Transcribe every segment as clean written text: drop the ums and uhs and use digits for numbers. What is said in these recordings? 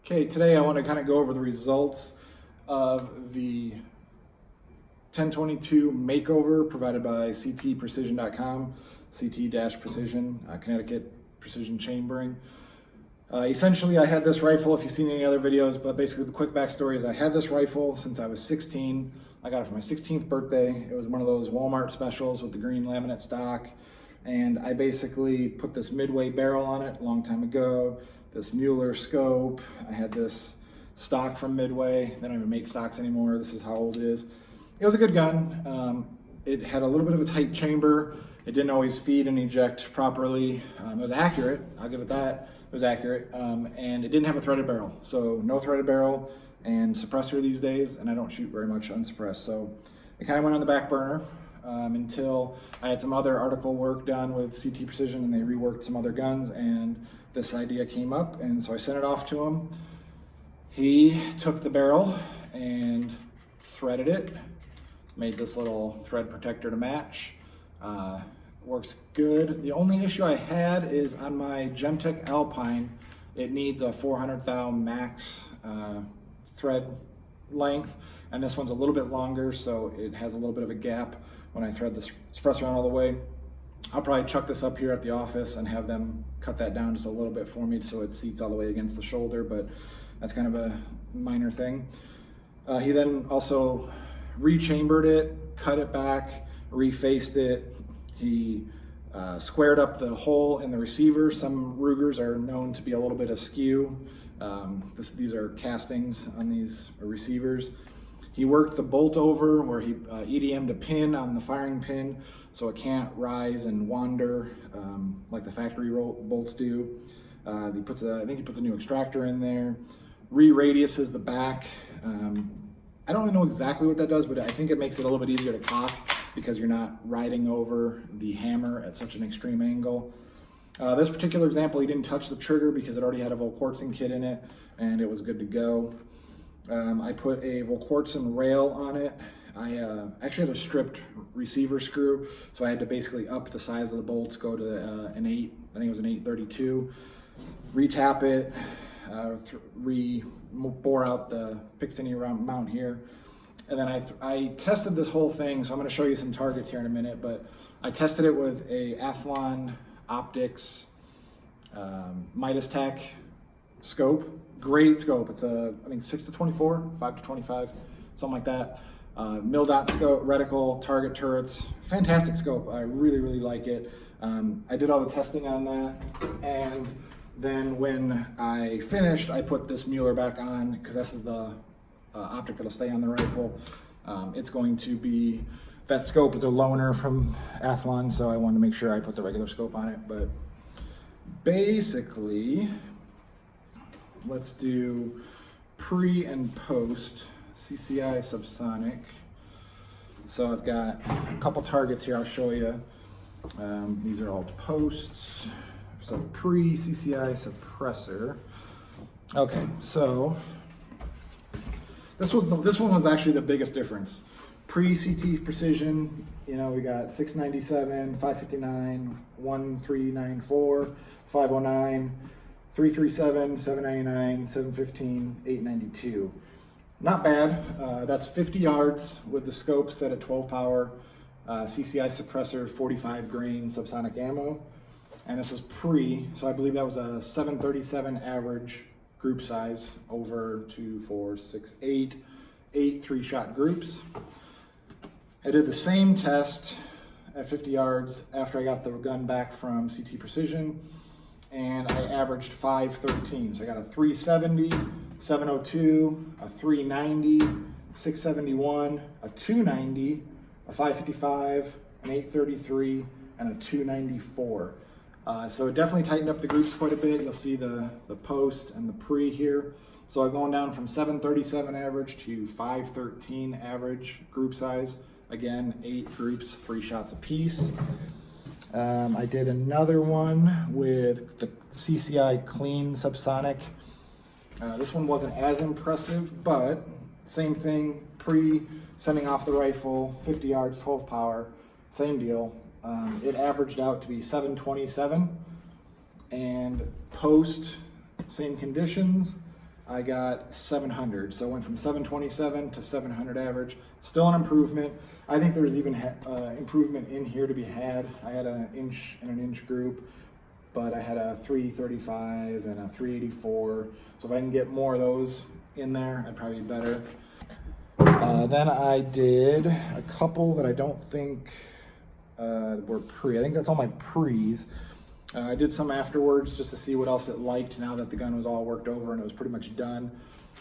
Okay, today I want to kind of go over the results of the 1022 makeover provided by ctprecision.com, CT-Precision, Connecticut Precision Chambering. Essentially, I had this rifle, if you've seen any other videos, but basically the quick backstory is I had this rifle since I was 16. I got it for my 16th birthday. It was one of those Walmart specials with the green laminate stock. And I basically put this midway barrel on it a long time ago, this Mueller scope. I had this stock from Midway. They don't even make stocks anymore. This is how old it is. It was a good gun. It had a little bit of a tight chamber. It didn't always feed and eject properly. It was accurate, I'll give it that. It was accurate, and it didn't have a threaded barrel. So no threaded barrel and suppressor these days, and I don't shoot very much unsuppressed. So it kind of went on the back burner until I had some other article work done with CT Precision, and they reworked some other guns, and this idea came up, and so I sent it off to him. He took the barrel and threaded it, made this little thread protector to match. Works good. The only issue I had is on my Gemtech Alpine, it needs a 400 thou max thread length, and this one's a little bit longer, so it has a little bit of a gap when I thread the suppressor on all the way. I'll probably chuck this up here at the office and have them cut that down just a little bit for me so it seats all the way against the shoulder, but that's kind of a minor thing. He then also rechambered it, cut it back, refaced it. He squared up the hole in the receiver. Some Rugers are known to be a little bit askew. These are castings on these receivers. He worked the bolt over where he EDM'd a pin on the firing pin so it can't rise and wander like the factory bolts do. I think he puts a new extractor in there. Re-radiuses the back. I don't really know exactly what that does, but I think it makes it a little bit easier to cock because you're not riding over the hammer at such an extreme angle. This particular example, he didn't touch the trigger because it already had a Volquartsen kit in it and it was good to go. I put a Volquartsen rail on it. I actually had a stripped receiver screw, so I had to basically up the size of the bolts, go to an 8, I think it was an 832, retap it, bore out the Picatinny mount here. And then I tested this whole thing, so I'm going to show you some targets here in a minute, but I tested it with a Athlon Optics Midas Tech scope. Great scope. It's I think 6 to 24, 5 to 25, something like that. Mil-dot scope, reticle, target turrets. Fantastic scope. I really, really like it. I did all the testing on that, and then when I finished, I put this Mueller back on because this is the optic that'll stay on the rifle. It's going to be, that scope is a loaner from Athlon, so I wanted to make sure I put the regular scope on it. But basically, let's do pre and post CCI subsonic. So I've got a couple targets here I'll show you. These are all posts. So pre CCI suppressor. Okay, so this one was actually the biggest difference. Pre CT Precision, we got 697, 559, 1394, 509, 337, 799, 715, 892. Not bad. That's 50 yards with the scope set at 12 power, CCI suppressor, 45 grain subsonic ammo. And this is pre, so I believe that was a 737 average group size over 2, 4, 6, 8 3-shot groups. I did the same test at 50 yards after I got the gun back from CT Precision, and I averaged 513. So I got a 370, 702, a 390, 671, a 290, a 555, an 833, and a 294. So it definitely tightened up the groups quite a bit. You'll see the post and the pre here. So I'm going down from 737 average to 513 average group size. Again, 8 groups, 3 shots apiece. I did another one with the CCI Clean Subsonic. This one wasn't as impressive, but same thing, pre sending off the rifle, 50 yards, 12 power, same deal. It averaged out to be 727, and post, same conditions, I got 700. So I went from 727 to 700 average. Still an improvement. I think there's even improvement in here to be had. I had an inch and an inch group, but I had a 335 and a 384. So if I can get more of those in there, I'd probably be better. Then I did a couple that I don't think were pre. I think that's all my pre's. I did some afterwards just to see what else it liked now that the gun was all worked over and it was pretty much done.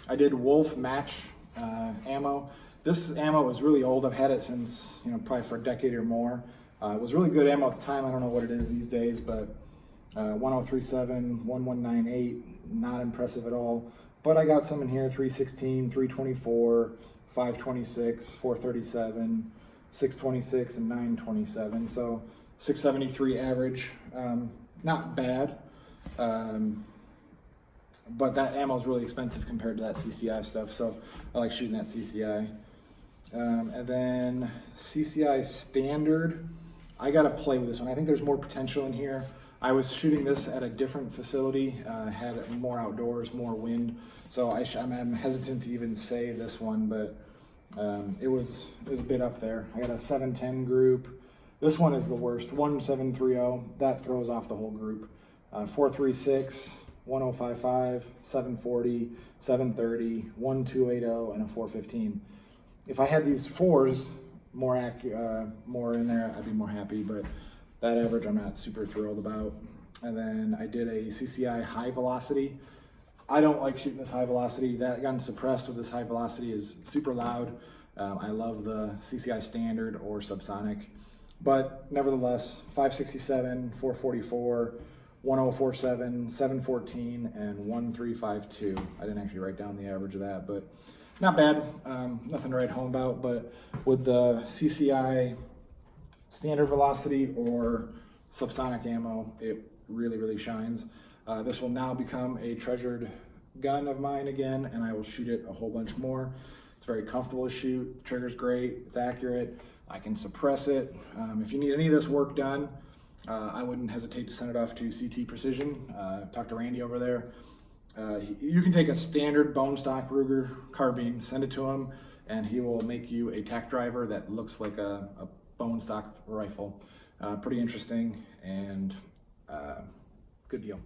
I did Wolf match ammo. This ammo was really old. I've had it since, probably for a decade or more. It was really good ammo at the time. I don't know what it is these days, but 1037, 1198, not impressive at all. But I got some in here, 316, 324, 526, 437, 626, and 927. So 673 average, not bad. But that ammo is really expensive compared to that CCI stuff, so I like shooting that CCI. And then CCI standard, I gotta play with this one. I think there's more potential in here. I was shooting this at a different facility, had more outdoors, more wind, so I'm hesitant to even say this one, but it was a bit up there. I got a 710 group. This one is the worst, 1730. That throws off the whole group. 436, 1055, 740, 730, 1280, and a 415. If I had these fours more in there, I'd be more happy, but that average I'm not super thrilled about. And then I did a CCI high velocity. I don't like shooting this high velocity. That gun suppressed with this high velocity is super loud. I love the CCI standard or subsonic, but nevertheless, 567, 444, 1047, 714, and 1352. I didn't actually write down the average of that, but not bad. Nothing to write home about, but with the CCI standard velocity or subsonic ammo, it really, really shines. This will now become a treasured gun of mine again, and I will shoot it a whole bunch more. It's very comfortable to shoot. The trigger's great. It's accurate. I can suppress it. If you need any of this work done, I wouldn't hesitate to send it off to CT Precision. Talk to Randy over there. You can take a standard bone stock Ruger carbine, send it to him, and he will make you a tack driver that looks like a bone stock rifle. Pretty interesting and good deal.